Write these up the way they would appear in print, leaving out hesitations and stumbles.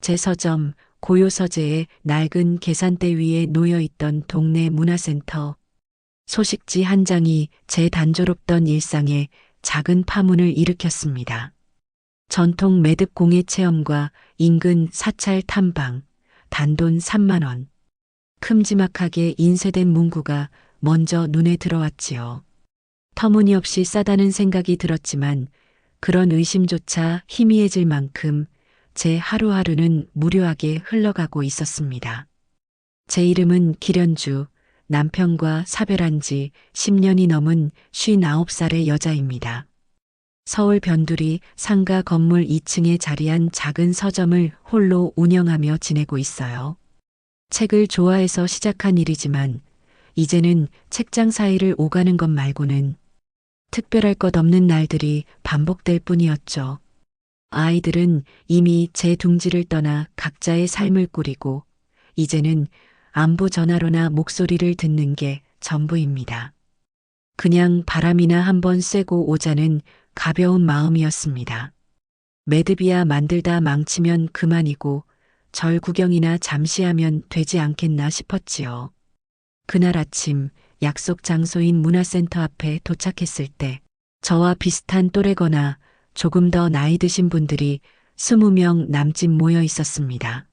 제 서점, 고요 서재에 낡은 계산대 위에 놓여있던 동네 문화센터. 소식지 한 장이 제 단조롭던 일상에 작은 파문을 일으켰습니다. 전통 매듭 공예 체험과 인근 사찰 탐방, 단돈 3만 원. 큼지막하게 인쇄된 문구가 먼저 눈에 들어왔지요. 터무니없이 싸다는 생각이 들었지만 그런 의심조차 희미해질 만큼 제 하루하루는 무료하게 흘러가고 있었습니다. 제 이름은 길현주, 남편과 사별한 지 10년이 넘은 59살의 여자입니다. 서울 변두리 상가 건물 2층에 자리한 작은 서점을 홀로 운영하며 지내고 있어요. 책을 좋아해서 시작한 일이지만 이제는 책장 사이를 오가는 것 말고는 특별할 것 없는 날들이 반복될 뿐이었죠. 아이들은 이미 제 둥지를 떠나 각자의 삶을 꾸리고 이제는 안부 전화로나 목소리를 듣는 게 전부입니다. 그냥 바람이나 한번 쐬고 오자는 가벼운 마음이었습니다. 매듭이야 만들다 망치면 그만이고 절 구경이나 잠시 하면 되지 않겠나 싶었지요. 그날 아침 약속 장소인 문화센터 앞에 도착했을 때 저와 비슷한 또래거나 조금 더 나이 드신 분들이 20명 남짓 모여 있었습니다.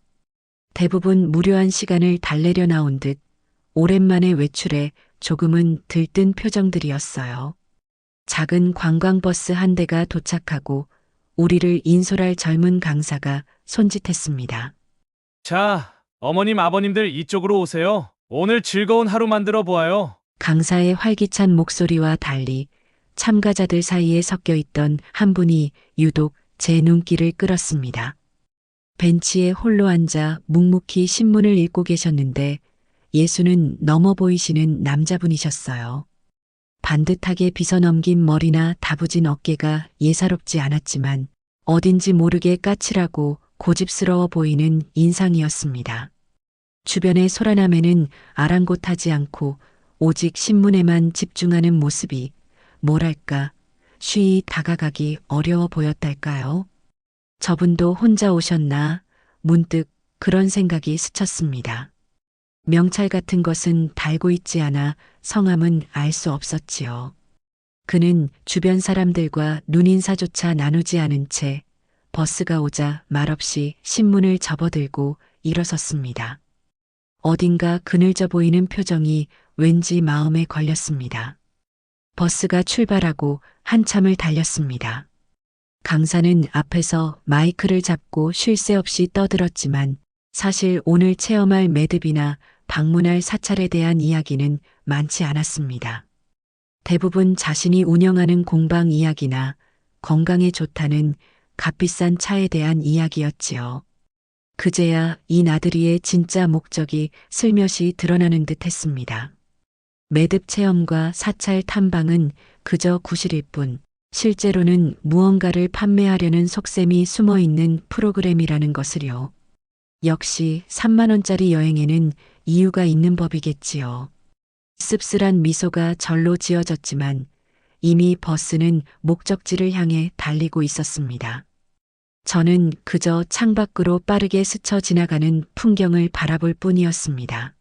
대부분 무료한 시간을 달래려 나온 듯 오랜만에 외출에 조금은 들뜬 표정들이었어요. 작은 관광버스 한 대가 도착하고 우리를 인솔할 젊은 강사가 손짓했습니다. 자, 어머님, 아버님들 이쪽으로 오세요. 오늘 즐거운 하루 만들어 보아요. 강사의 활기찬 목소리와 달리 참가자들 사이에 섞여 있던 한 분이 유독 제 눈길을 끌었습니다. 벤치에 홀로 앉아 묵묵히 신문을 읽고 계셨는데 예수는 넘어 보이시는 남자분이셨어요. 반듯하게 빗어넘긴 머리나 다부진 어깨가 예사롭지 않았지만 어딘지 모르게 까칠하고 고집스러워 보이는 인상이었습니다. 주변의 소란함에는 아랑곳하지 않고 오직 신문에만 집중하는 모습이 뭐랄까 쉬이 다가가기 어려워 보였달까요? 저분도 혼자 오셨나 문득 그런 생각이 스쳤습니다. 명찰 같은 것은 달고 있지 않아 성함은 알 수 없었지요. 그는 주변 사람들과 눈인사조차 나누지 않은 채 버스가 오자 말없이 신문을 접어들고 일어섰습니다. 어딘가 그늘져 보이는 표정이 왠지 마음에 걸렸습니다. 버스가 출발하고 한참을 달렸습니다. 강사는 앞에서 마이크를 잡고 쉴 새 없이 떠들었지만 사실 오늘 체험할 매듭이나 방문할 사찰에 대한 이야기는 많지 않았습니다. 대부분 자신이 운영하는 공방 이야기나 건강에 좋다는 값비싼 차에 대한 이야기였지요. 그제야 이 나들이의 진짜 목적이 슬며시 드러나는 듯 했습니다. 매듭 체험과 사찰 탐방은 그저 구실일 뿐 실제로는 무언가를 판매하려는 속셈이 숨어 있는 프로그램이라는 것을요. 역시 3만 원짜리 여행에는 이유가 있는 법이겠지요. 씁쓸한 미소가 절로 지어졌지만 이미 버스는 목적지를 향해 달리고 있었습니다. 저는 그저 창밖으로 빠르게 스쳐 지나가는 풍경을 바라볼 뿐이었습니다.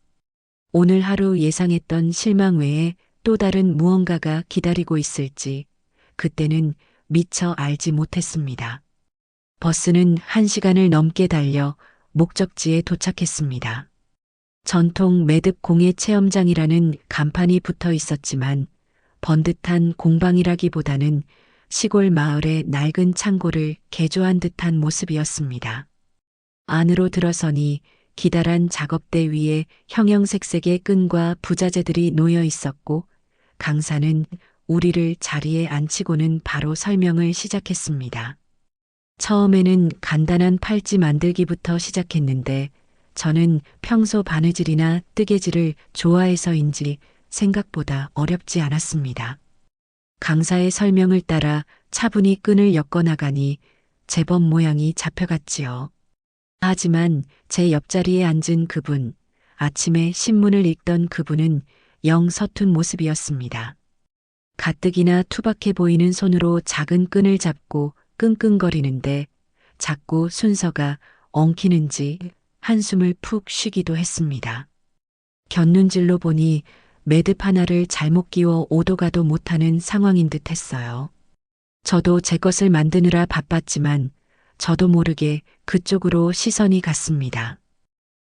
오늘 하루 예상했던 실망 외에 또 다른 무언가가 기다리고 있을지 그때는 미처 알지 못했습니다. 버스는 1시간을 넘게 달려 목적지에 도착했습니다. 전통 매듭 공예 체험장이라는 간판이 붙어 있었지만 번듯한 공방이라기보다는 시골 마을의 낡은 창고를 개조한 듯한 모습이었습니다. 안으로 들어서니 기다란 작업대 위에 형형색색의 끈과 부자재들이 놓여 있었고 강사는 우리를 자리에 앉히고는 바로 설명을 시작했습니다. 처음에는 간단한 팔찌 만들기부터 시작했는데 저는 평소 바느질이나 뜨개질을 좋아해서인지 생각보다 어렵지 않았습니다. 강사의 설명을 따라 차분히 끈을 엮어나가니 제법 모양이 잡혀갔지요. 하지만 제 옆자리에 앉은 그분, 아침에 신문을 읽던 그분은 영 서툰 모습이었습니다. 가뜩이나 투박해 보이는 손으로 작은 끈을 잡고 끙끙거리는데 자꾸 순서가 엉키는지 한숨을 푹 쉬기도 했습니다. 곁눈질로 보니 매듭 하나를 잘못 끼워 오도 가도 못하는 상황인 듯 했어요. 저도 제 것을 만드느라 바빴지만 저도 모르게 그쪽으로 시선이 갔습니다.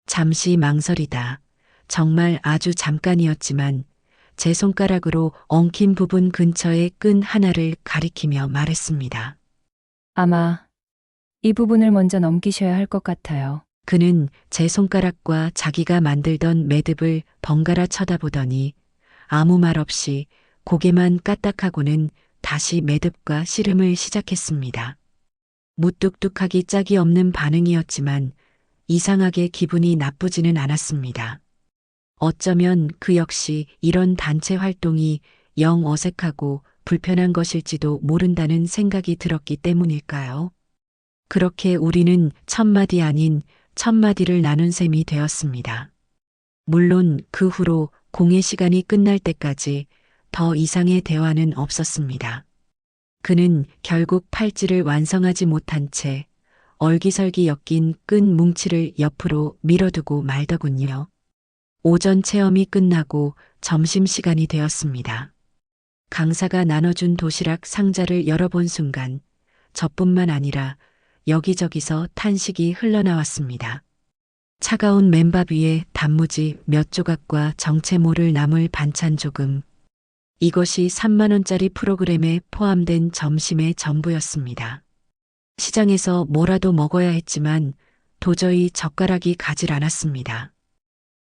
잠시 망설이다. 정말 아주 잠깐이었지만 제 손가락으로 엉킨 부분 근처의 끈 하나를 가리키며 말했습니다. 아마 이 부분을 먼저 넘기셔야 할 것 같아요. 그는 제 손가락과 자기가 만들던 매듭을 번갈아 쳐다보더니 아무 말 없이 고개만 까딱하고는 다시 매듭과 씨름을 시작했습니다. 무뚝뚝하기 짝이 없는 반응이었지만 이상하게 기분이 나쁘지는 않았습니다. 어쩌면 그 역시 이런 단체 활동이 영 어색하고 불편한 것일지도 모른다는 생각이 들었기 때문일까요? 그렇게 우리는 첫마디 아닌 천마디를 나눈 셈이 되었습니다. 물론 그 후로 공의 시간이 끝날 때까지 더 이상의 대화는 없었습니다. 그는 결국 팔찌를 완성하지 못한 채 얼기설기 엮인 끈 뭉치를 옆으로 밀어두고 말더군요. 오전 체험이 끝나고 점심시간이 되었습니다. 강사가 나눠준 도시락 상자를 열어본 순간 저뿐만 아니라 여기저기서 탄식이 흘러나왔습니다. 차가운 맨밥 위에 단무지 몇 조각과 정체 모를 나물 반찬 조금. 이것이 3만 원짜리 프로그램에 포함된 점심의 전부였습니다. 시장에서 뭐라도 먹어야 했지만 도저히 젓가락이 가질 않았습니다.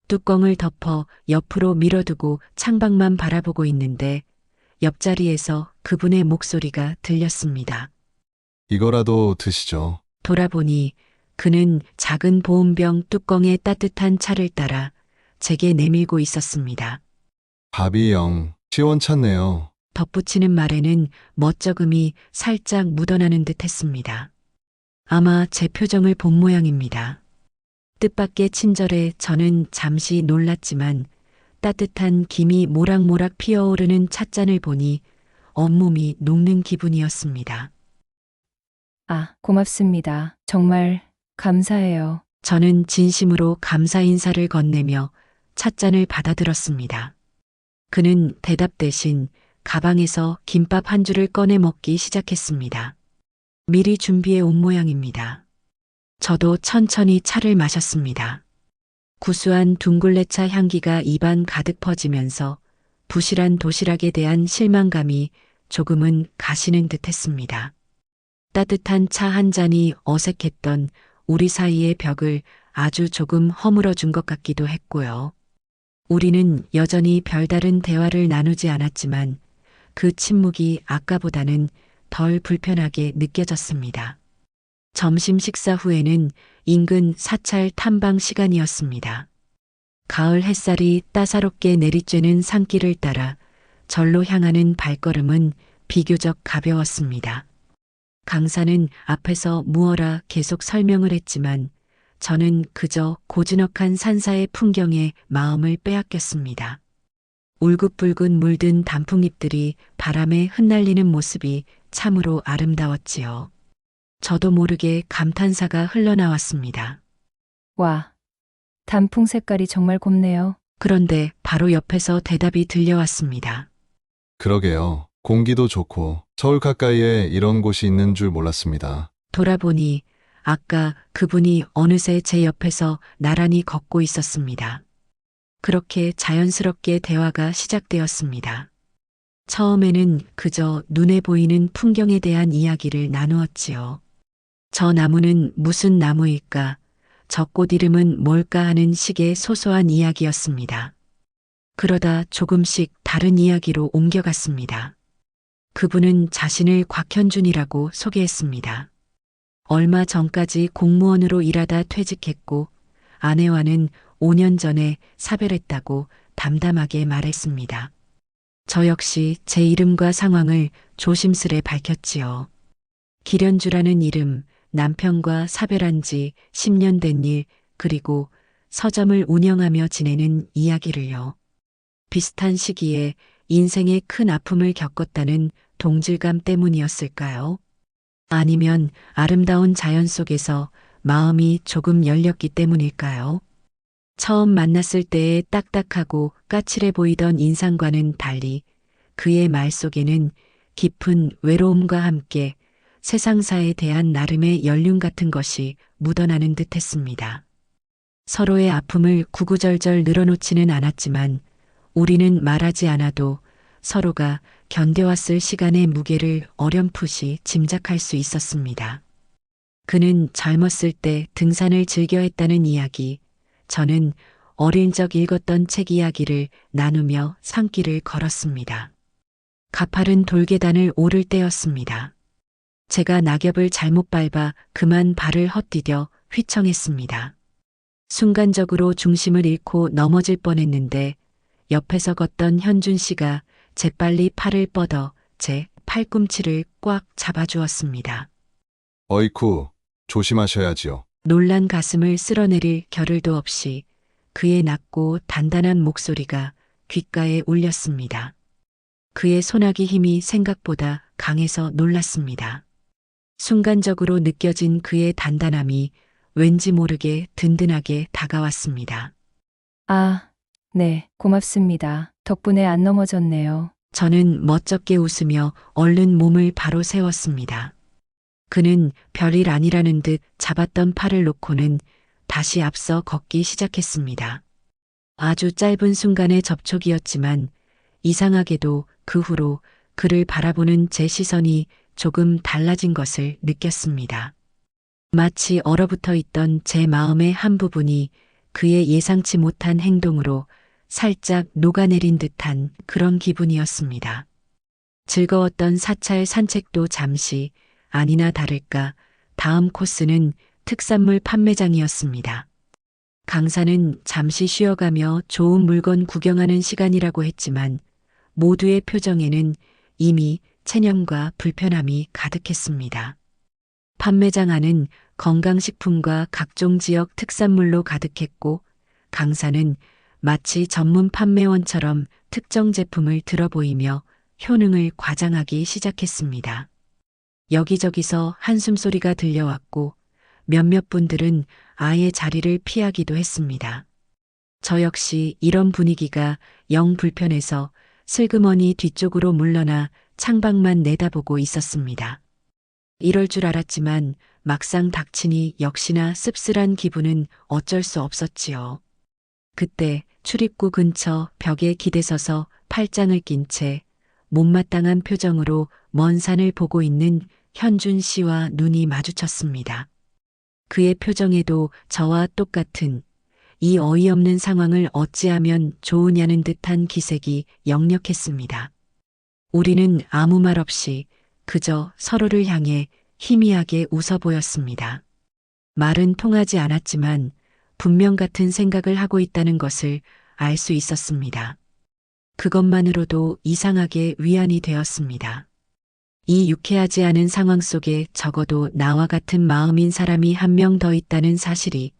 뚜껑을 덮어 옆으로 밀어두고 창밖만 바라보고 있는데 옆자리에서 그분의 목소리가 들렸습니다. 이거라도 드시죠. 돌아보니 그는 작은 보온병 뚜껑에 따뜻한 차를 따라 제게 내밀고 있었습니다. 밥이 영 시원찮네요. 덧붙이는 말에는 멋쩍음이 살짝 묻어나는 듯 했습니다. 아마 제 표정을 본 모양입니다. 뜻밖의 친절에 저는 잠시 놀랐지만 따뜻한 김이 모락모락 피어오르는 찻잔을 보니 온몸이 녹는 기분이었습니다. 아, 고맙습니다. 정말 감사해요. 저는 진심으로 감사 인사를 건네며 찻잔을 받아들었습니다. 그는 대답 대신 가방에서 김밥 한 줄을 꺼내 먹기 시작했습니다. 미리 준비해 온 모양입니다. 저도 천천히 차를 마셨습니다. 구수한 둥글레차 향기가 입안 가득 퍼지면서 부실한 도시락에 대한 실망감이 조금은 가시는 듯 했습니다. 따뜻한 차 한 잔이 어색했던 우리 사이의 벽을 아주 조금 허물어 준 것 같기도 했고요. 우리는 여전히 별다른 대화를 나누지 않았지만 그 침묵이 아까보다는 덜 불편하게 느껴졌습니다. 점심 식사 후에는 인근 사찰 탐방 시간이었습니다. 가을 햇살이 따사롭게 내리쬐는 산길을 따라 절로 향하는 발걸음은 비교적 가벼웠습니다. 강사는 앞에서 무어라 계속 설명을 했지만 저는 그저 고즈넉한 산사의 풍경에 마음을 빼앗겼습니다. 울긋불긋 물든 단풍잎들이 바람에 흩날리는 모습이 참으로 아름다웠지요. 저도 모르게 감탄사가 흘러나왔습니다. 와, 단풍 색깔이 정말 곱네요. 그런데 바로 옆에서 대답이 들려왔습니다. 그러게요. 공기도 좋고 서울 가까이에 이런 곳이 있는 줄 몰랐습니다. 돌아보니 아까 그분이 어느새 제 옆에서 나란히 걷고 있었습니다. 그렇게 자연스럽게 대화가 시작되었습니다. 처음에는 그저 눈에 보이는 풍경에 대한 이야기를 나누었지요. 저 나무는 무슨 나무일까? 저 꽃 이름은 뭘까 하는 식의 소소한 이야기였습니다. 그러다 조금씩 다른 이야기로 옮겨갔습니다. 그분은 자신을 곽현준이라고 소개했습니다. 얼마 전까지 공무원으로 일하다 퇴직했고 아내와는 5년 전에 사별했다고 담담하게 말했습니다. 저 역시 제 이름과 상황을 조심스레 밝혔지요. 기련주라는 이름, 남편과 사별한 지 10년 된 일, 그리고 서점을 운영하며 지내는 이야기를요. 비슷한 시기에 인생의 큰 아픔을 겪었다는 동질감 때문이었을까요? 아니면 아름다운 자연 속에서 마음이 조금 열렸기 때문일까요? 처음 만났을 때의 딱딱하고 까칠해 보이던 인상과는 달리 그의 말 속에는 깊은 외로움과 함께 세상사에 대한 나름의 연륜 같은 것이 묻어나는 듯 했습니다. 서로의 아픔을 구구절절 늘어놓지는 않았지만 우리는 말하지 않아도 서로가 견뎌왔을 시간의 무게를 어렴풋이 짐작할 수 있었습니다. 그는 젊었을 때 등산을 즐겨 했다는 이야기, 저는 어린 적 읽었던 책 이야기를 나누며 산길을 걸었습니다. 가파른 돌계단을 오를 때였습니다. 제가 낙엽을 잘못 밟아 그만 발을 헛디뎌 휘청했습니다. 순간적으로 중심을 잃고 넘어질 뻔했는데 옆에서 걷던 현준 씨가 재빨리 팔을 뻗어 제 팔꿈치를 꽉 잡아주었습니다. 어이쿠, 조심하셔야지요. 놀란 가슴을 쓸어내릴 겨를도 없이 그의 낮고 단단한 목소리가 귓가에 울렸습니다. 그의 소나기 힘이 생각보다 강해서 놀랐습니다. 순간적으로 느껴진 그의 단단함이 왠지 모르게 든든하게 다가왔습니다. 아, 네, 고맙습니다. 덕분에 안 넘어졌네요. 저는 멋쩍게 웃으며 얼른 몸을 바로 세웠습니다. 그는 별일 아니라는 듯 잡았던 팔을 놓고는 다시 앞서 걷기 시작했습니다. 아주 짧은 순간의 접촉이었지만 이상하게도 그 후로 그를 바라보는 제 시선이 조금 달라진 것을 느꼈습니다. 마치 얼어붙어 있던 제 마음의 한 부분이 그의 예상치 못한 행동으로 살짝 녹아내린 듯한 그런 기분이었습니다. 즐거웠던 사찰 산책도 잠시, 아니나 다를까 다음 코스는 특산물 판매장이었습니다. 강사는 잠시 쉬어가며 좋은 물건 구경하는 시간이라고 했지만 모두의 표정에는 이미 체념과 불편함이 가득했습니다. 판매장 안은 건강식품과 각종 지역 특산물로 가득했고 강사는 마치 전문 판매원처럼 특정 제품을 들어보이며 효능을 과장하기 시작했습니다. 여기저기서 한숨소리가 들려왔고 몇몇 분들은 아예 자리를 피하기도 했습니다. 저 역시 이런 분위기가 영 불편해서 슬그머니 뒤쪽으로 물러나 창밖만 내다보고 있었습니다. 이럴 줄 알았지만 막상 닥치니 역시나 씁쓸한 기분은 어쩔 수 없었지요. 그때 출입구 근처 벽에 기대서서 팔짱을 낀 채 못마땅한 표정으로 먼 산을 보고 있는 현준 씨와 눈이 마주쳤습니다. 그의 표정에도 저와 똑같은 이 어이없는 상황을 어찌하면 좋으냐는 듯한 기색이 역력했습니다. 우리는 아무 말 없이 그저 서로를 향해 희미하게 웃어 보였습니다. 말은 통하지 않았지만 분명 같은 생각을 하고 있다는 것을 알 수 있었습니다. 그것만으로도 이상하게 위안이 되었습니다. 이 유쾌하지 않은 상황 속에 적어도 나와 같은 마음인 사람이 한 명 더 있다는 사실이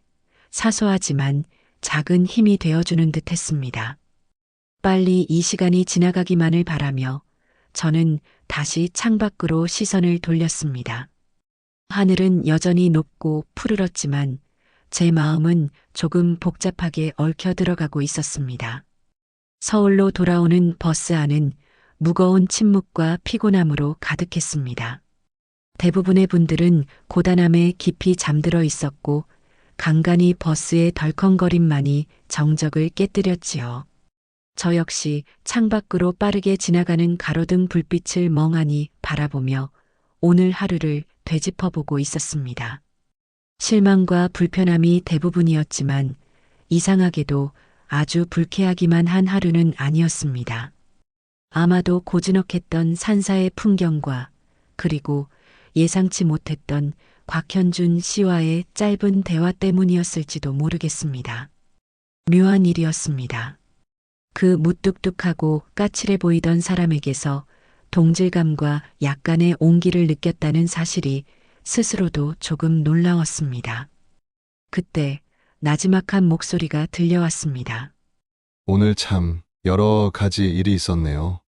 사소하지만 작은 힘이 되어주는 듯 했습니다. 빨리 이 시간이 지나가기만을 바라며 저는 다시 창밖으로 시선을 돌렸습니다. 하늘은 여전히 높고 푸르렀지만 제 마음은 조금 복잡하게 얽혀 들어가고 있었습니다. 서울로 돌아오는 버스 안은 무거운 침묵과 피곤함으로 가득했습니다. 대부분의 분들은 고단함에 깊이 잠들어 있었고 간간히 버스의 덜컹거림만이 정적을 깨뜨렸지요. 저 역시 창밖으로 빠르게 지나가는 가로등 불빛을 멍하니 바라보며 오늘 하루를 되짚어보고 있었습니다. 실망과 불편함이 대부분이었지만 이상하게도 아주 불쾌하기만 한 하루는 아니었습니다. 아마도 고즈넉했던 산사의 풍경과 그리고 예상치 못했던 곽현준 씨와의 짧은 대화 때문이었을지도 모르겠습니다. 묘한 일이었습니다. 그 무뚝뚝하고 까칠해 보이던 사람에게서 동질감과 약간의 온기를 느꼈다는 사실이 스스로도 조금 놀라웠습니다. 그때 나지막한 목소리가 들려왔습니다. 오늘 참 여러 가지 일이 있었네요.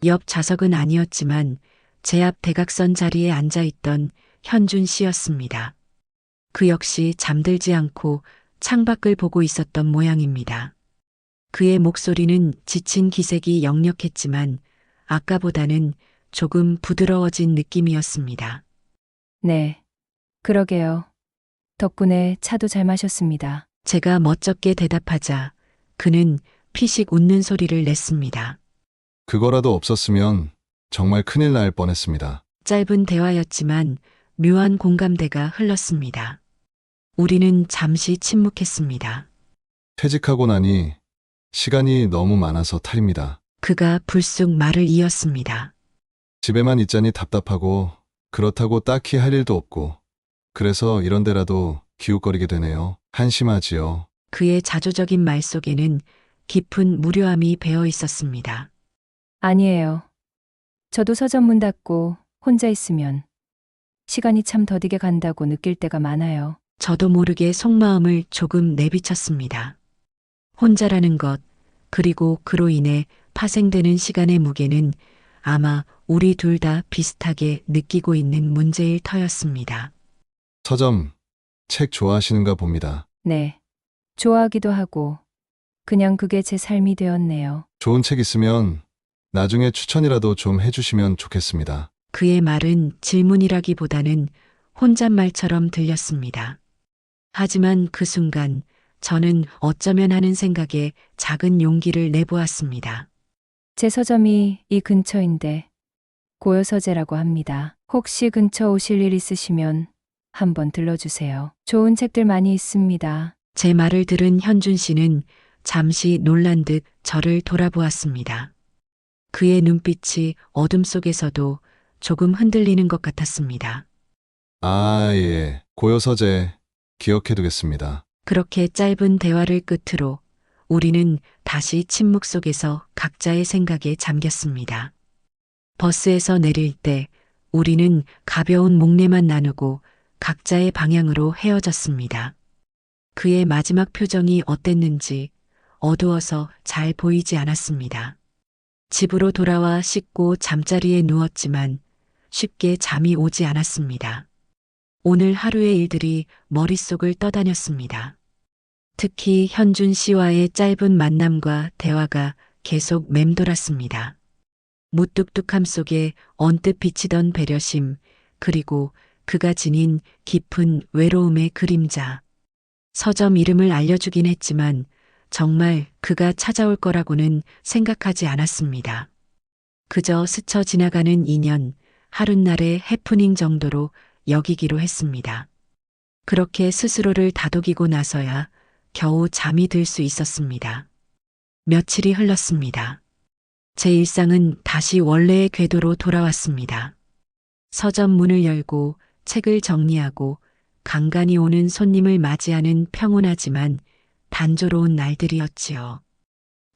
옆 좌석은 아니었지만 제 앞 대각선 자리에 앉아있던 현준 씨였습니다. 그 역시 잠들지 않고 창밖을 보고 있었던 모양입니다. 그의 목소리는 지친 기색이 역력했지만 아까보다는 조금 부드러워진 느낌이었습니다. 네. 그러게요. 덕분에 차도 잘 마셨습니다. 제가 멋쩍게 대답하자 그는 피식 웃는 소리를 냈습니다. 그거라도 없었으면 정말 큰일 날 뻔했습니다. 짧은 대화였지만 묘한 공감대가 흘렀습니다. 우리는 잠시 침묵했습니다. 퇴직하고 나니 시간이 너무 많아서 탈입니다. 그가 불쑥 말을 이었습니다. 집에만 있자니 답답하고 그렇다고 딱히 할 일도 없고 그래서 이런 데라도 기웃거리게 되네요. 한심하지요. 그의 자조적인 말 속에는 깊은 무료함이 배어 있었습니다. 아니에요. 저도 서점 문 닫고 혼자 있으면 시간이 참 더디게 간다고 느낄 때가 많아요. 저도 모르게 속마음을 조금 내비쳤습니다. 혼자라는 것, 그리고 그로 인해 파생되는 시간의 무게는 아마 우리 둘 다 비슷하게 느끼고 있는 문제일 터였습니다. 서점, 책 좋아하시는가 봅니다. 네. 좋아하기도 하고 그냥 그게 제 삶이 되었네요. 좋은 책 있으면 나중에 추천이라도 좀 해주시면 좋겠습니다. 그의 말은 질문이라기보다는 혼잣말처럼 들렸습니다. 하지만 그 순간 저는 어쩌면 하는 생각에 작은 용기를 내보았습니다. 제 서점이 이 근처인데 고요서재라고 합니다. 혹시 근처 오실 일 있으시면 한번 들러주세요. 좋은 책들 많이 있습니다. 제 말을 들은 현준 씨는 잠시 놀란 듯 저를 돌아보았습니다. 그의 눈빛이 어둠 속에서도 조금 흔들리는 것 같았습니다. 아, 예. 고요서재 기억해두겠습니다. 그렇게 짧은 대화를 끝으로 우리는 다시 침묵 속에서 각자의 생각에 잠겼습니다. 버스에서 내릴 때 우리는 가벼운 목례만 나누고 각자의 방향으로 헤어졌습니다. 그의 마지막 표정이 어땠는지 어두워서 잘 보이지 않았습니다. 집으로 돌아와 씻고 잠자리에 누웠지만 쉽게 잠이 오지 않았습니다. 오늘 하루의 일들이 머릿속을 떠다녔습니다. 특히 현준 씨와의 짧은 만남과 대화가 계속 맴돌았습니다. 무뚝뚝함 속에 언뜻 비치던 배려심, 그리고 그가 지닌 깊은 외로움의 그림자. 서점 이름을 알려주긴 했지만 정말 그가 찾아올 거라고는 생각하지 않았습니다. 그저 스쳐 지나가는 인연, 하룻날의 해프닝 정도로 여기기로 했습니다. 그렇게 스스로를 다독이고 나서야 겨우 잠이 들 수 있었습니다. 며칠이 흘렀습니다. 제 일상은 다시 원래의 궤도로 돌아왔습니다. 서점 문을 열고 책을 정리하고 간간히 오는 손님을 맞이하는 평온하지만 단조로운 날들이었지요.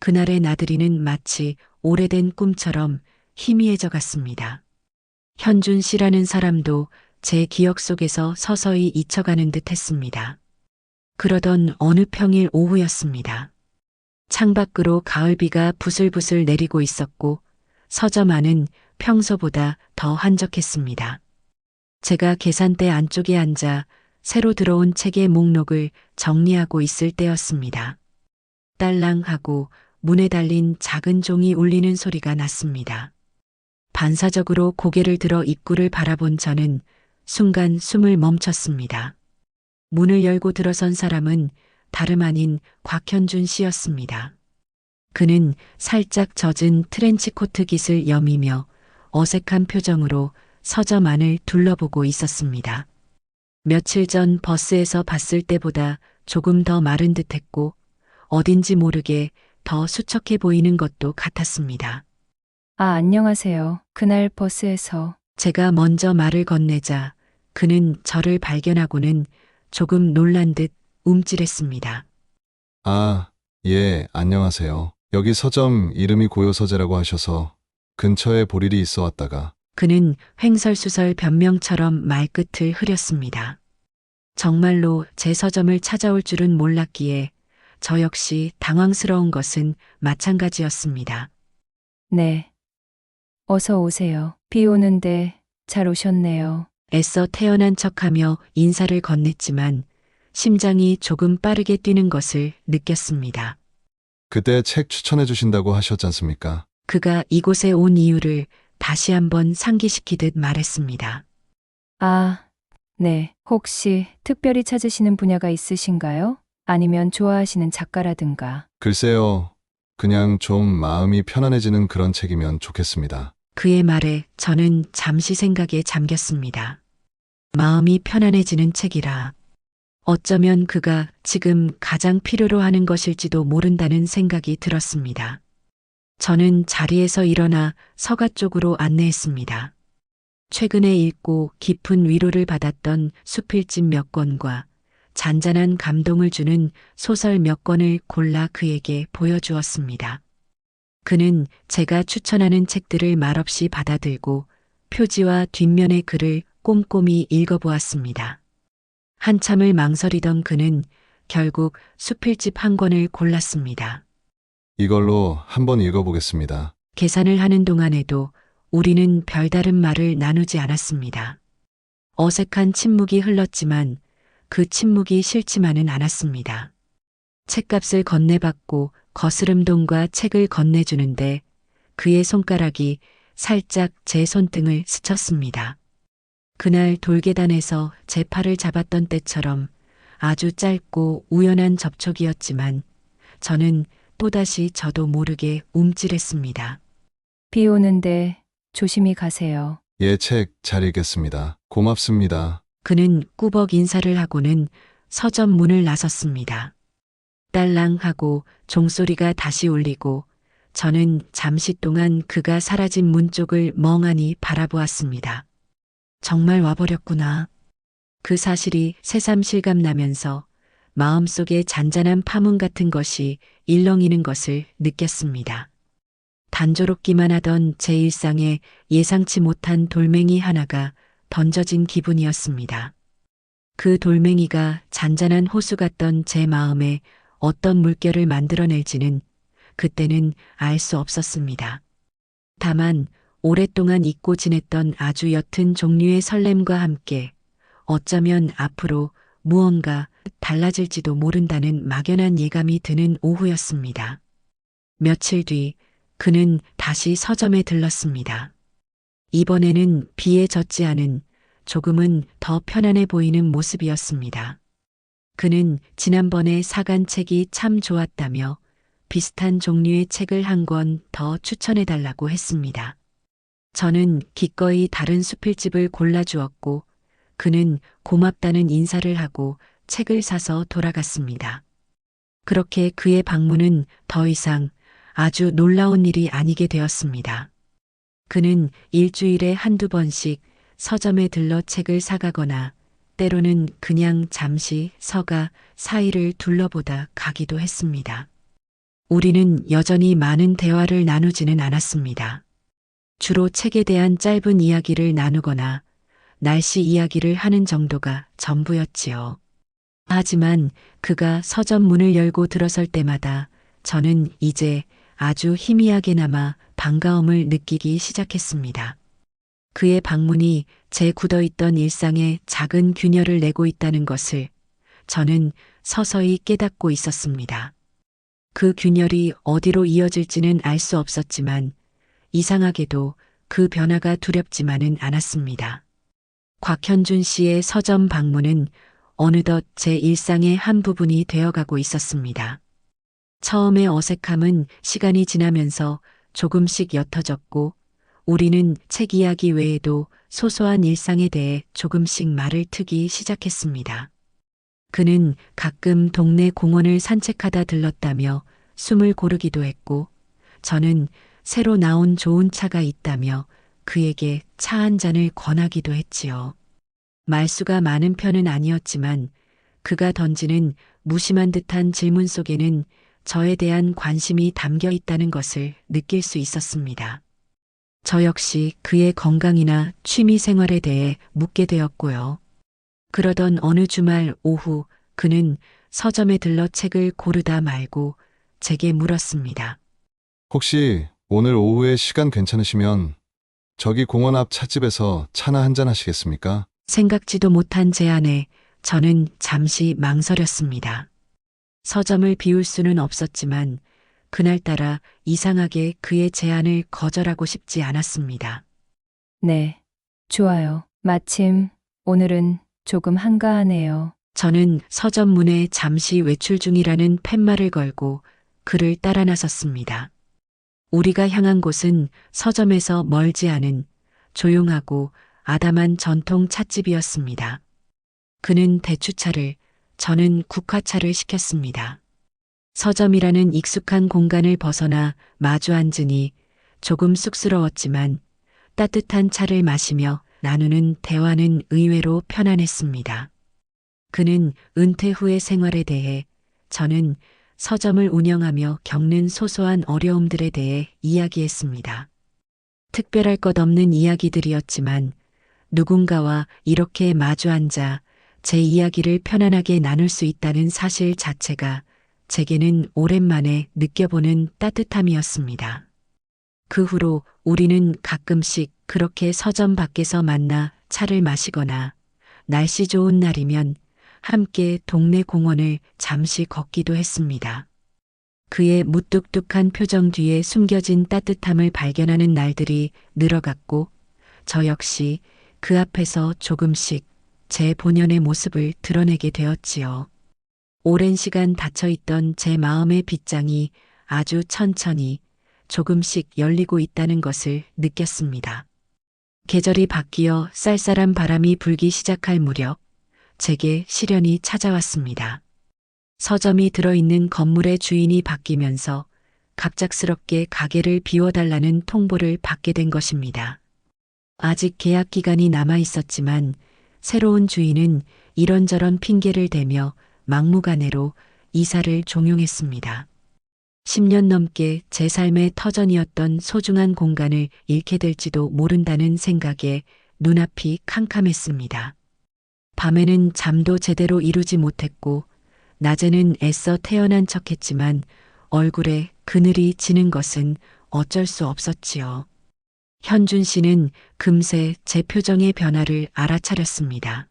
그날의 나들이는 마치 오래된 꿈처럼 희미해져 갔습니다. 현준 씨라는 사람도 제 기억 속에서 서서히 잊혀가는 듯 했습니다. 그러던 어느 평일 오후였습니다. 창밖으로 가을비가 부슬부슬 내리고 있었고 서점 안은 평소보다 더 한적했습니다. 제가 계산대 안쪽에 앉아 새로 들어온 책의 목록을 정리하고 있을 때였습니다. 딸랑 하고 문에 달린 작은 종이 울리는 소리가 났습니다. 반사적으로 고개를 들어 입구를 바라본 저는 순간 숨을 멈췄습니다. 문을 열고 들어선 사람은 다름 아닌 곽현준 씨였습니다. 그는 살짝 젖은 트렌치코트 깃을 여미며 어색한 표정으로 서점 안을 둘러보고 있었습니다. 며칠 전 버스에서 봤을 때보다 조금 더 마른 듯했고 어딘지 모르게 더 수척해 보이는 것도 같았습니다. 아, 안녕하세요. 그날 버스에서 제가 먼저 말을 건네자 그는 저를 발견하고는 조금 놀란 듯 움찔했습니다. 아, 예, 안녕하세요. 여기 서점 이름이 고요서재라고 하셔서 근처에 볼 일이 있어 왔다가 그는 횡설수설 변명처럼 말끝을 흐렸습니다. 정말로 제 서점을 찾아올 줄은 몰랐기에 저 역시 당황스러운 것은 마찬가지였습니다. 네. 어서 오세요. 비 오는데 잘 오셨네요. 애써 태어난 척하며 인사를 건넸지만 심장이 조금 빠르게 뛰는 것을 느꼈습니다. 그때 책 추천해 주신다고 하셨지 않습니까? 그가 이곳에 온 이유를 다시 한번 상기시키듯 말했습니다. 아, 네. 혹시 특별히 찾으시는 분야가 있으신가요? 아니면 좋아하시는 작가라든가. 글쎄요. 그냥 좀 마음이 편안해지는 그런 책이면 좋겠습니다. 그의 말에 저는 잠시 생각에 잠겼습니다. 마음이 편안해지는 책이라. 어쩌면 그가 지금 가장 필요로 하는 것일지도 모른다는 생각이 들었습니다. 저는 자리에서 일어나 서가 쪽으로 안내했습니다. 최근에 읽고 깊은 위로를 받았던 수필집 몇 권과 잔잔한 감동을 주는 소설 몇 권을 골라 그에게 보여주었습니다. 그는 제가 추천하는 책들을 말없이 받아들고 표지와 뒷면의 글을 꼼꼼히 읽어보았습니다. 한참을 망설이던 그는 결국 수필집 한 권을 골랐습니다. 이걸로 한번 읽어보겠습니다. 계산을 하는 동안에도 우리는 별다른 말을 나누지 않았습니다. 어색한 침묵이 흘렀지만 그 침묵이 싫지만은 않았습니다. 책값을 건네받고 거스름돈과 책을 건네주는데 그의 손가락이 살짝 제 손등을 스쳤습니다. 그날 돌계단에서 제 팔을 잡았던 때처럼 아주 짧고 우연한 접촉이었지만 저는 또다시 저도 모르게 움찔했습니다. 비 오는데 조심히 가세요. 예, 책 잘 읽겠습니다. 고맙습니다. 그는 꾸벅 인사를 하고는 서점 문을 나섰습니다. 딸랑 하고 종소리가 다시 울리고 저는 잠시 동안 그가 사라진 문 쪽을 멍하니 바라보았습니다. 정말 와버렸구나. 그 사실이 새삼 실감나면서 마음속에 잔잔한 파문 같은 것이 일렁이는 것을 느꼈습니다. 단조롭기만 하던 제 일상에 예상치 못한 돌멩이 하나가 던져진 기분이었습니다. 그 돌멩이가 잔잔한 호수 같던 제 마음에 어떤 물결을 만들어낼지는 그때는 알 수 없었습니다. 다만 오랫동안 잊고 지냈던 아주 옅은 종류의 설렘과 함께 어쩌면 앞으로 무언가 달라질지도 모른다는 막연한 예감이 드는 오후였습니다. 며칠 뒤 그는 다시 서점에 들렀습니다. 이번에는 비에 젖지 않은 조금은 더 편안해 보이는 모습이었습니다. 그는 지난번에 사간 책이 참 좋았다며 비슷한 종류의 책을 한 권 더 추천해달라고 했습니다. 저는 기꺼이 다른 수필집을 골라주었고 그는 고맙다는 인사를 하고 책을 사서 돌아갔습니다. 그렇게 그의 방문은 더 이상 아주 놀라운 일이 아니게 되었습니다. 그는 일주일에 한두 번씩 서점에 들러 책을 사가거나 때로는 그냥 잠시 서가 사이를 둘러보다 가기도 했습니다. 우리는 여전히 많은 대화를 나누지는 않았습니다. 주로 책에 대한 짧은 이야기를 나누거나 날씨 이야기를 하는 정도가 전부였지요. 하지만 그가 서점 문을 열고 들어설 때마다 저는 이제 아주 희미하게나마 반가움을 느끼기 시작했습니다. 그의 방문이 제 굳어있던 일상에 작은 균열을 내고 있다는 것을 저는 서서히 깨닫고 있었습니다. 그 균열이 어디로 이어질지는 알 수 없었지만 이상하게도 그 변화가 두렵지만은 않았습니다. 곽현준 씨의 서점 방문은 어느덧 제 일상의 한 부분이 되어가고 있었습니다. 처음의 어색함은 시간이 지나면서 조금씩 옅어졌고 우리는 책 이야기 외에도 소소한 일상에 대해 조금씩 말을 트기 시작했습니다. 그는 가끔 동네 공원을 산책하다 들렀다며 숨을 고르기도 했고 저는 새로 나온 좋은 차가 있다며 그에게 차 한 잔을 권하기도 했지요. 말수가 많은 편은 아니었지만 그가 던지는 무심한 듯한 질문 속에는 저에 대한 관심이 담겨 있다는 것을 느낄 수 있었습니다. 저 역시 그의 건강이나 취미 생활에 대해 묻게 되었고요. 그러던 어느 주말 오후 그는 서점에 들러 책을 고르다 말고 제게 물었습니다. 혹시 오늘 오후에 시간 괜찮으시면 저기 공원 앞 찻집에서 차나 한잔 하시겠습니까? 생각지도 못한 제안에 저는 잠시 망설였습니다. 서점을 비울 수는 없었지만 그날따라 이상하게 그의 제안을 거절하고 싶지 않았습니다. 네, 좋아요. 마침 오늘은 조금 한가하네요. 저는 서점 문에 잠시 외출 중이라는 팻말을 걸고 그를 따라 나섰습니다. 우리가 향한 곳은 서점에서 멀지 않은 조용하고 아담한 전통 찻집이었습니다. 그는 대추차를, 저는 국화차를 시켰습니다. 서점이라는 익숙한 공간을 벗어나 마주 앉으니 조금 쑥스러웠지만 따뜻한 차를 마시며 나누는 대화는 의외로 편안했습니다. 그는 은퇴 후의 생활에 대해, 저는 서점을 운영하며 겪는 소소한 어려움들에 대해 이야기했습니다. 특별할 것 없는 이야기들이었지만 누군가와 이렇게 마주 앉아 제 이야기를 편안하게 나눌 수 있다는 사실 자체가 제게는 오랜만에 느껴보는 따뜻함이었습니다. 그 후로 우리는 가끔씩 그렇게 서점 밖에서 만나 차를 마시거나 날씨 좋은 날이면 함께 동네 공원을 잠시 걷기도 했습니다. 그의 무뚝뚝한 표정 뒤에 숨겨진 따뜻함을 발견하는 날들이 늘어갔고 저 역시 그 앞에서 조금씩 제 본연의 모습을 드러내게 되었지요. 오랜 시간 닫혀있던 제 마음의 빗장이 아주 천천히 조금씩 열리고 있다는 것을 느꼈습니다. 계절이 바뀌어 쌀쌀한 바람이 불기 시작할 무렵 제게 시련이 찾아왔습니다. 서점이 들어있는 건물의 주인이 바뀌면서 갑작스럽게 가게를 비워달라는 통보를 받게 된 것입니다. 아직 계약 기간이 남아 있었지만 새로운 주인은 이런저런 핑계를 대며 막무가내로 이사를 종용했습니다. 10년 넘게 제 삶의 터전이었던 소중한 공간을 잃게 될지도 모른다는 생각에 눈앞이 캄캄했습니다. 밤에는 잠도 제대로 이루지 못했고 낮에는 애써 태어난 척했지만 얼굴에 그늘이 지는 것은 어쩔 수 없었지요. 현준 씨는 금세 제 표정의 변화를 알아차렸습니다.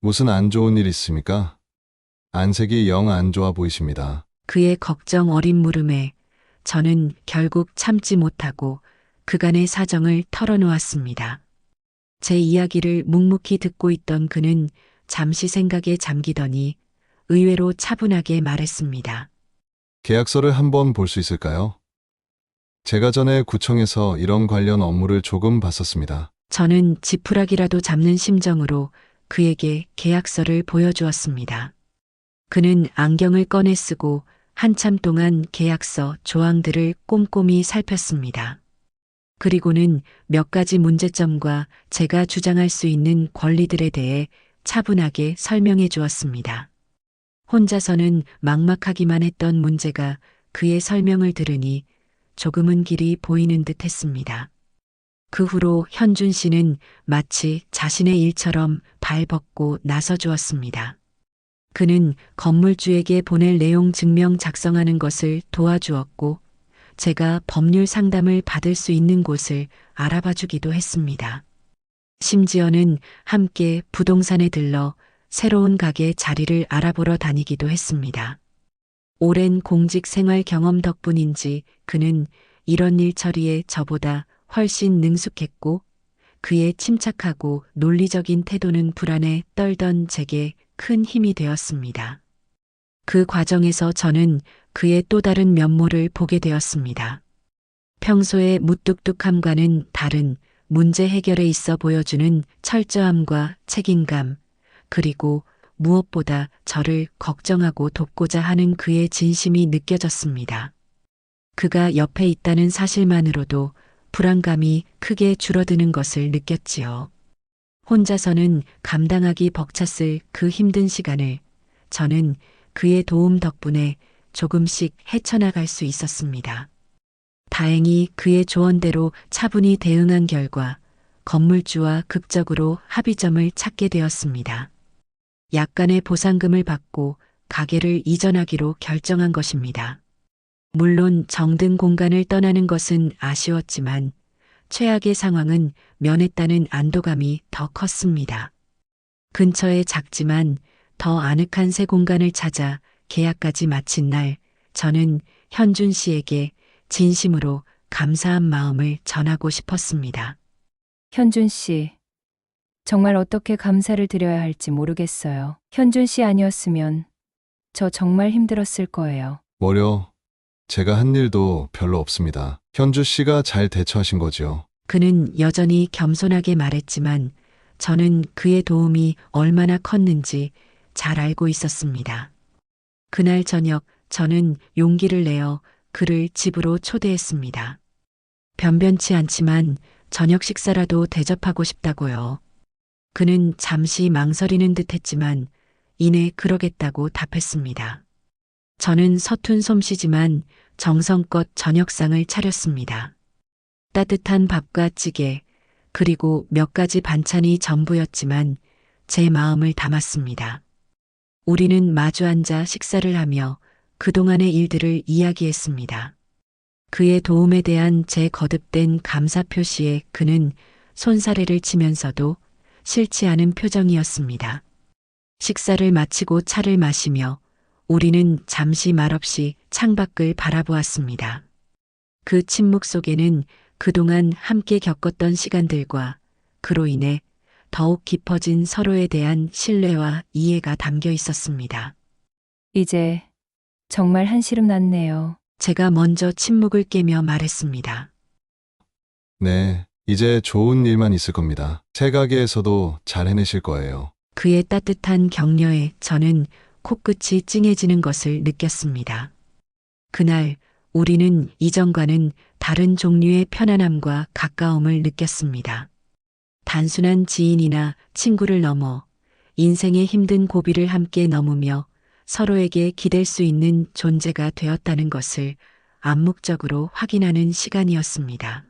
무슨 안 좋은 일 있습니까? 안색이 영 안 좋아 보이십니다. 그의 걱정 어린 물음에 저는 결국 참지 못하고 그간의 사정을 털어놓았습니다. 제 이야기를 묵묵히 듣고 있던 그는 잠시 생각에 잠기더니 의외로 차분하게 말했습니다. 계약서를 한번 볼 수 있을까요? 제가 전에 구청에서 이런 관련 업무를 조금 봤었습니다. 저는 지푸라기라도 잡는 심정으로 그에게 계약서를 보여주었습니다. 그는 안경을 꺼내 쓰고 한참 동안 계약서 조항들을 꼼꼼히 살폈습니다. 그리고는 몇 가지 문제점과 제가 주장할 수 있는 권리들에 대해 차분하게 설명해 주었습니다. 혼자서는 막막하기만 했던 문제가 그의 설명을 들으니 조금은 길이 보이는 듯 했습니다. 그 후로 현준 씨는 마치 자신의 일처럼 발벗고 나서 주었습니다. 그는 건물주에게 보낼 내용 증명 작성하는 것을 도와주었고 제가 법률 상담을 받을 수 있는 곳을 알아봐 주기도 했습니다. 심지어는 함께 부동산에 들러 새로운 가게 자리를 알아보러 다니기도 했습니다. 오랜 공직 생활 경험 덕분인지 그는 이런 일 처리에 저보다 훨씬 능숙했고 그의 침착하고 논리적인 태도는 불안에 떨던 제게 큰 힘이 되었습니다. 그 과정에서 저는 그의 또 다른 면모를 보게 되었습니다. 평소의 무뚝뚝함과는 다른 문제 해결에 있어 보여주는 철저함과 책임감, 그리고 무엇보다 저를 걱정하고 돕고자 하는 그의 진심이 느껴졌습니다. 그가 옆에 있다는 사실만으로도 불안감이 크게 줄어드는 것을 느꼈지요. 혼자서는 감당하기 벅찼을 그 힘든 시간을 저는 그의 도움 덕분에 조금씩 헤쳐나갈 수 있었습니다. 다행히 그의 조언대로 차분히 대응한 결과 건물주와 극적으로 합의점을 찾게 되었습니다. 약간의 보상금을 받고 가게를 이전하기로 결정한 것입니다. 물론 정든 공간을 떠나는 것은 아쉬웠지만 최악의 상황은 면했다는 안도감이 더 컸습니다. 근처에 작지만 더 아늑한 새 공간을 찾아 계약까지 마친 날, 저는 현준 씨에게 진심으로 감사한 마음을 전하고 싶었습니다. 현준 씨, 정말 어떻게 감사를 드려야 할지 모르겠어요. 현준 씨 아니었으면 저 정말 힘들었을 거예요. 뭐려? 제가 한 일도 별로 없습니다. 현주 씨가 잘 대처하신 거지요. 그는 여전히 겸손하게 말했지만 저는 그의 도움이 얼마나 컸는지 잘 알고 있었습니다. 그날 저녁 저는 용기를 내어 그를 집으로 초대했습니다. 변변치 않지만 저녁 식사라도 대접하고 싶다고요. 그는 잠시 망설이는 듯 했지만 이내 그러겠다고 답했습니다. 저는 서툰 솜씨지만 정성껏 저녁상을 차렸습니다. 따뜻한 밥과 찌개, 그리고 몇 가지 반찬이 전부였지만 제 마음을 담았습니다. 우리는 마주 앉아 식사를 하며 그동안의 일들을 이야기했습니다. 그의 도움에 대한 제 거듭된 감사 표시에 그는 손사래를 치면서도 싫지 않은 표정이었습니다. 식사를 마치고 차를 마시며 우리는 잠시 말없이 창밖을 바라보았습니다. 그 침묵 속에는 그동안 함께 겪었던 시간들과 그로 인해 더욱 깊어진 서로에 대한 신뢰와 이해가 담겨 있었습니다. 이제 정말 한시름 났네요. 제가 먼저 침묵을 깨며 말했습니다. 네, 이제 좋은 일만 있을 겁니다. 새 가게에서도 잘 해내실 거예요. 그의 따뜻한 격려에 저는 코끝이 찡해지는 것을 느꼈습니다. 그날 우리는 이전과는 다른 종류의 편안함과 가까움을 느꼈습니다. 단순한 지인이나 친구를 넘어 인생의 힘든 고비를 함께 넘으며 서로에게 기댈 수 있는 존재가 되었다는 것을 암묵적으로 확인하는 시간이었습니다.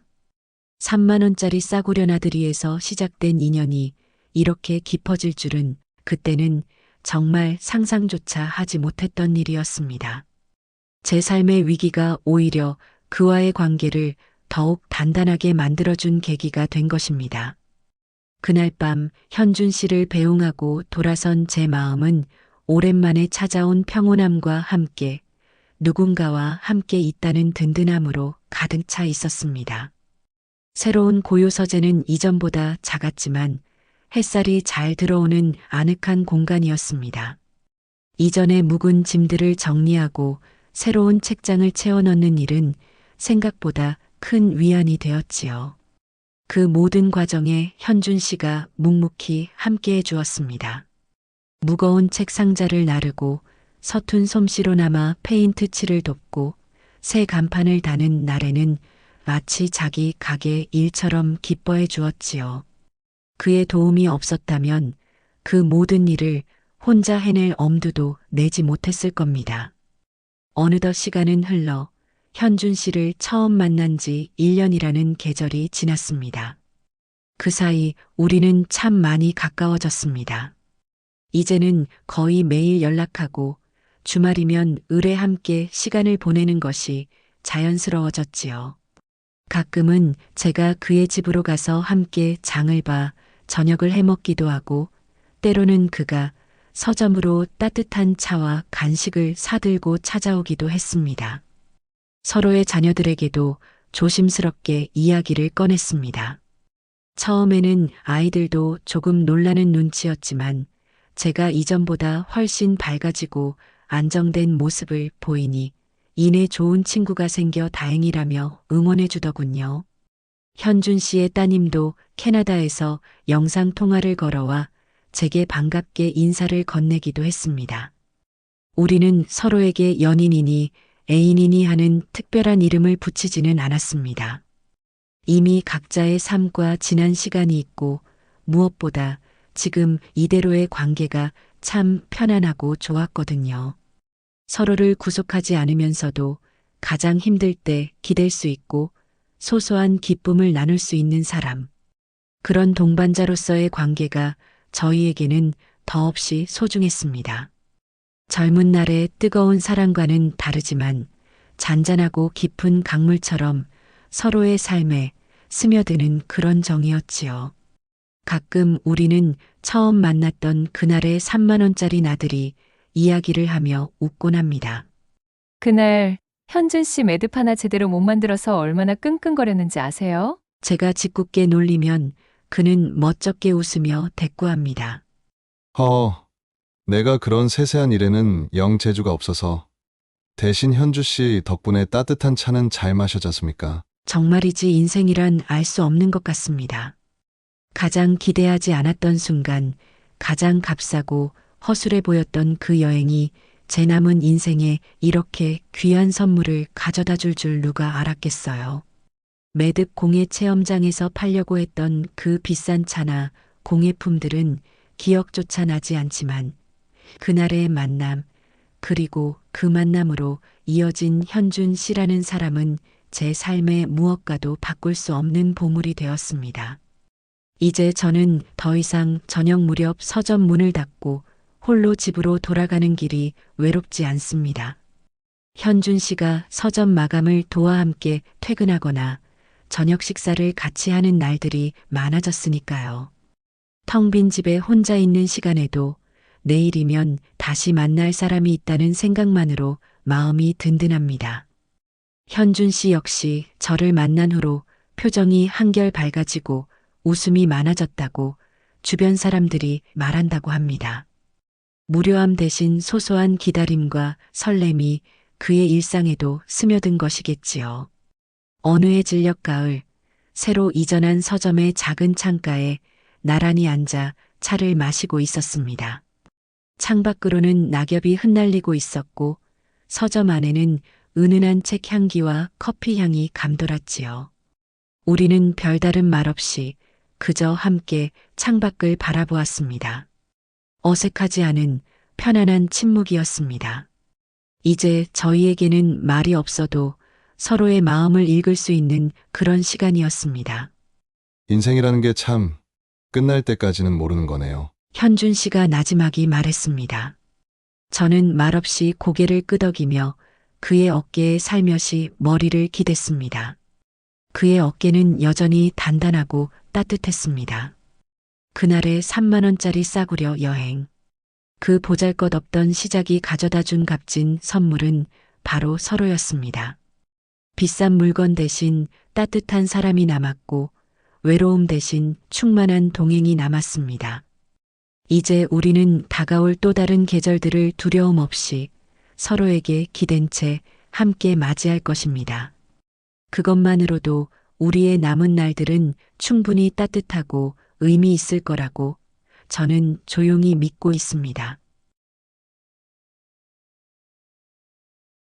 3만 원짜리 싸구려 나들이에서 시작된 인연이 이렇게 깊어질 줄은 그때는 정말 상상조차 하지 못했던 일이었습니다. 제 삶의 위기가 오히려 그와의 관계를 더욱 단단하게 만들어준 계기가 된 것입니다. 그날 밤 현준 씨를 배웅하고 돌아선 제 마음은 오랜만에 찾아온 평온함과 함께 누군가와 함께 있다는 든든함으로 가득 차 있었습니다. 새로운 고요 서재는 이전보다 작았지만 햇살이 잘 들어오는 아늑한 공간이었습니다. 이전의 묵은 짐들을 정리하고 새로운 책장을 채워 넣는 일은 생각보다 큰 위안이 되었지요. 그 모든 과정에 현준 씨가 묵묵히 함께해 주었습니다. 무거운 책 상자를 나르고 서툰 솜씨로나마 페인트 칠을 돕고 새 간판을 다는 날에는 마치 자기 가게 일처럼 기뻐해 주었지요. 그의 도움이 없었다면 그 모든 일을 혼자 해낼 엄두도 내지 못했을 겁니다. 어느덧 시간은 흘러 현준 씨를 처음 만난 지 1년이라는 계절이 지났습니다. 그 사이 우리는 참 많이 가까워졌습니다. 이제는 거의 매일 연락하고 주말이면 을에 함께 시간을 보내는 것이 자연스러워졌지요. 가끔은 제가 그의 집으로 가서 함께 장을 봐 저녁을 해먹기도 하고 때로는 그가 서점으로 따뜻한 차와 간식을 사들고 찾아오기도 했습니다. 서로의 자녀들에게도 조심스럽게 이야기를 꺼냈습니다. 처음에는 아이들도 조금 놀라는 눈치였지만 제가 이전보다 훨씬 밝아지고 안정된 모습을 보이니 이내 좋은 친구가 생겨 다행이라며 응원해 주더군요. 현준 씨의 따님도 캐나다에서 영상 통화를 걸어와 제게 반갑게 인사를 건네기도 했습니다. 우리는 서로에게 연인이니 애인이니 하는 특별한 이름을 붙이지는 않았습니다. 이미 각자의 삶과 지난 시간이 있고 무엇보다 지금 이대로의 관계가 참 편안하고 좋았거든요. 서로를 구속하지 않으면서도 가장 힘들 때 기댈 수 있고 소소한 기쁨을 나눌 수 있는 사람. 그런 동반자로서의 관계가 저희에게는 더없이 소중했습니다. 젊은 날의 뜨거운 사랑과는 다르지만 잔잔하고 깊은 강물처럼 서로의 삶에 스며드는 그런 정이었지요. 가끔 우리는 처음 만났던 그날의 3만 원짜리 나들이 이야기를 하며 웃곤 합니다. 그날 현준 씨 매듭 하나 제대로 못 만들어서 얼마나 끙끙거렸는지 아세요? 제가 짓궂게 놀리면 그는 멋쩍게 웃으며 대꾸합니다. 내가 그런 세세한 일에는 영 재주가 없어서 대신 현주 씨 덕분에 따뜻한 차는 잘 마셔졌습니까? 정말이지 인생이란 알 수 없는 것 같습니다. 가장 기대하지 않았던 순간, 가장 값싸고 허술해 보였던 그 여행이 제 남은 인생에 이렇게 귀한 선물을 가져다 줄 누가 알았겠어요. 매듭 공예 체험장에서 팔려고 했던 그 비싼 차나 공예품들은 기억조차 나지 않지만 그날의 만남, 그리고 그 만남으로 이어진 현준 씨라는 사람은 제 삶의 무엇과도 바꿀 수 없는 보물이 되었습니다. 이제 저는 더 이상 저녁 무렵 서점 문을 닫고 홀로 집으로 돌아가는 길이 외롭지 않습니다. 현준 씨가 서점 마감을 도와 함께 퇴근하거나 저녁 식사를 같이 하는 날들이 많아졌으니까요. 텅 빈 집에 혼자 있는 시간에도 내일이면 다시 만날 사람이 있다는 생각만으로 마음이 든든합니다. 현준 씨 역시 저를 만난 후로 표정이 한결 밝아지고 웃음이 많아졌다고 주변 사람들이 말한다고 합니다. 무료함 대신 소소한 기다림과 설렘이 그의 일상에도 스며든 것이겠지요. 어느 해 진력 가을, 새로 이전한 서점의 작은 창가에 나란히 앉아 차를 마시고 있었습니다. 창밖으로는 낙엽이 흩날리고 있었고 서점 안에는 은은한 책 향기와 커피 향이 감돌았지요. 우리는 별다른 말 없이 그저 함께 창밖을 바라보았습니다. 어색하지 않은 편안한 침묵이었습니다. 이제 저희에게는 말이 없어도 서로의 마음을 읽을 수 있는 그런 시간이었습니다. 인생이라는 게 참 끝날 때까지는 모르는 거네요. 현준 씨가 나지막이 말했습니다. 저는 말없이 고개를 끄덕이며 그의 어깨에 살며시 머리를 기댔습니다. 그의 어깨는 여전히 단단하고 따뜻했습니다. 그날의 3만 원짜리 싸구려 여행. 그 보잘것없던 시작이 가져다 준 값진 선물은 바로 서로였습니다. 비싼 물건 대신 따뜻한 사람이 남았고 외로움 대신 충만한 동행이 남았습니다. 이제 우리는 다가올 또 다른 계절들을 두려움 없이 서로에게 기댄 채 함께 맞이할 것입니다. 그것만으로도 우리의 남은 날들은 충분히 따뜻하고 의미 있을 거라고 저는 조용히 믿고 있습니다.